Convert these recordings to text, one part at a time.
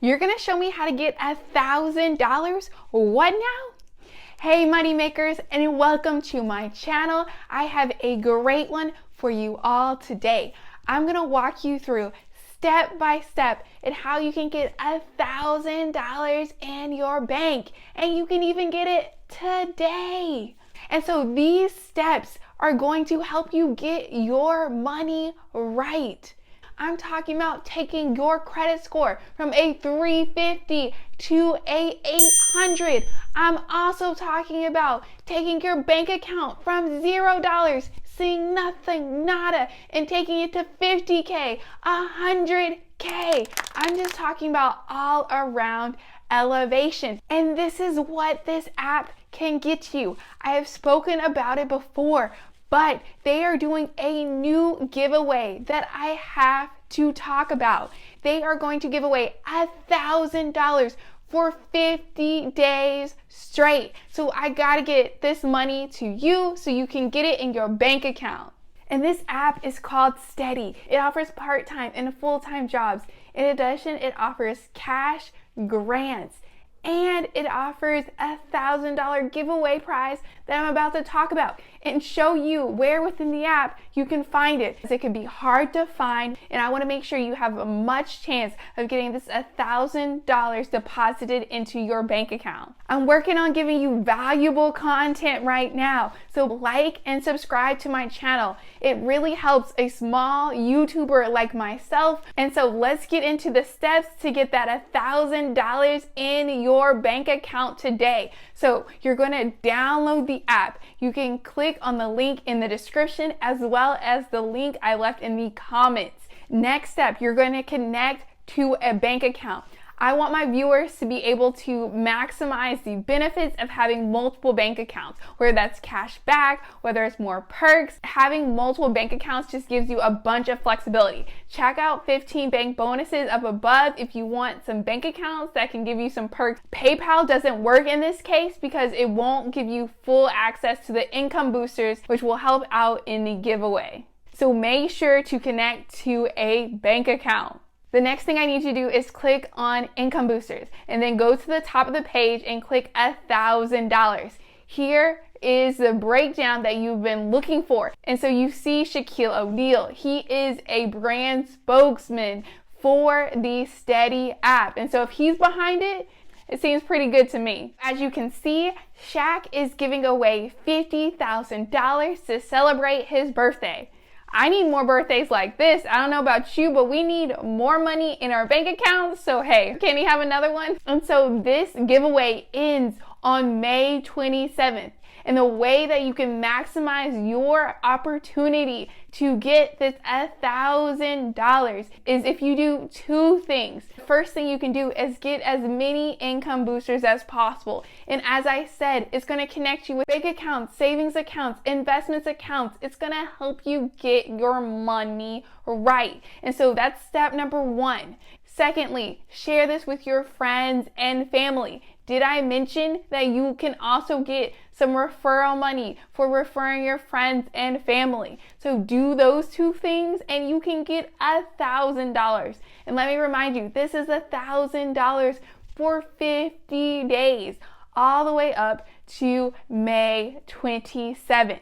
You're gonna show me how to get $1,000? What now? Hey moneymakers, and welcome to my channel. I have a great one for you all today. I'm gonna walk you through step by step and how you can get $1,000 in your bank, and you can even get it today. And so these steps are going to help you get your money right. I'm talking about taking your credit score from a 350 to a 800. I'm also talking about taking your bank account from $0, seeing nothing, nada, and taking it to 50K, 100K. I'm just talking about all around elevation. And this is what this app can get you. I have spoken about it before, but they are doing a new giveaway that I have to talk about. They are going to give away $1,000 for 50 days straight. So I gotta get this money to you so you can get it in your bank account. And this app is called Steady. It offers part-time and full-time jobs. In addition, it offers cash grants. And it offers $1,000 giveaway prize that I'm about to talk about and show you where within the app you can find it. It can be hard to find, and I want to make sure you have a much chance of getting this $1,000 deposited into your bank account. I'm working on giving you valuable content right now, so like and subscribe to my channel. It really helps a small YouTuber like myself. And so let's get into the steps to get that $1,000 in your bank account today. So you're going to download the app. You can click on the link in the description as well as the link I left in the comments. Next step, you're going to connect to a bank account. I want my viewers to be able to maximize the benefits of having multiple bank accounts, whether that's cash back, whether it's more perks. Having multiple bank accounts just gives you a bunch of flexibility. Check out 15 bank bonuses up above if you want some bank accounts that can give you some perks. PayPal doesn't work in this case because it won't give you full access to the income boosters, which will help out in the giveaway. So make sure to connect to a bank account. The next thing I need you to do is click on income boosters and then go to the top of the page and click $1,000. Here is the breakdown that you've been looking for. And so you see Shaquille O'Neal. He is a brand spokesman for the Steady app. And so if he's behind it, it seems pretty good to me. As you can see, Shaq is giving away $50,000 to celebrate his birthday. I need more birthdays like this. I don't know about you, but we need more money in our bank accounts. So hey, can he have another one? And so this giveaway ends on May 27th. And the way that you can maximize your opportunity to get this $1,000 is if you do two things. The first thing you can do is get as many income boosters as possible. And as I said, it's going to connect you with bank accounts, savings accounts, investments accounts. It's going to help you get your money right. And so that's step number one. Secondly, share this with your friends and family. Did I mention that you can also get some referral money for referring your friends and family? So do those two things and you can get $1,000. And let me remind you, this is $1,000 for 50 days, all the way up to May 27th.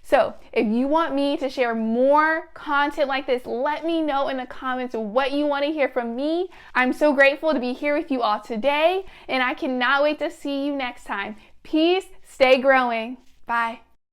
So if you want me to share more content like this, let me know in the comments what you want to hear from me. I'm so grateful to be here with you all today, and I cannot wait to see you next time. Peace, stay growing. Bye.